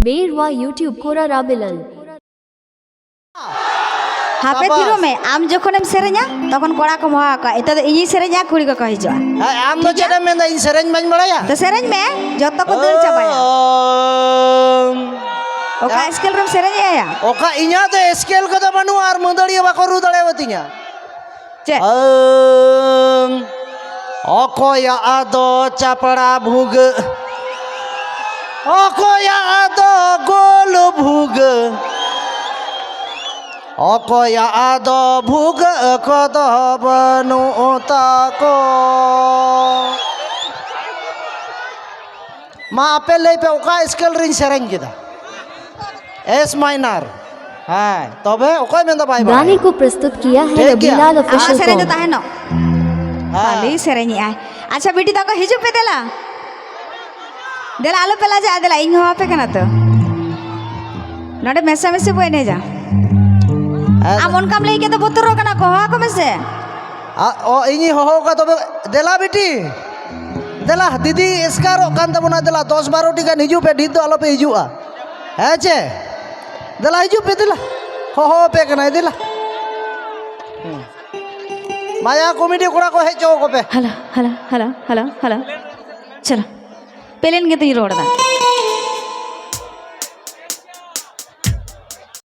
Beerwa YouTube Kora Rabilal. हापे थिरो में आम जखोनेम सेरे냐 तखन कोड़ा को मोहा का एता इनी सेरे냐 कुड़ी को कहि जा आम तो चेडे में इन सेरेंज बन बड़ाया तो सेरेñ में जत को दिल चाबाया ओका स्केल रूम सेरेñ आया ओका इnya तो स्केल को तो बनू आर मुंदड़िया बाको रु दड़े वतिnya चे ओकोया आदो चापड़ा भूग ओकोया आदो गोल भूग ओकोया आदो भूग कद बनू ताको मा पे ले पे ओका स्केल रिंग सेरेंज किदा एस माइनर हां तबे ओका में तो बाय बाय गाने को प्रस्तुत किया है रबीलाल आ ऑफिशियल सेरेñ तो कॉम। ताहे न खाली सेरेñ आय अच्छा बेटी तको हिजु पे देला देला आलो पेला जा देला इन हो पे कना तो नडे मेसा मेसे बोय ने जा आमन काम लेके तो बोतरो कना को हा को मेसे ओ इनी हो का तबे देला बेटी देला दीदी एस्कारो कान तबना देला 10 12 टी का हिजु पे ढीद आलो पे हिजुआ है चे देला हिजु पे देला हो पे कना देला माया कमिटी कोड़ा को हेचो को पे हला हला हला हला हला चलो पेलेन के तो रोड दा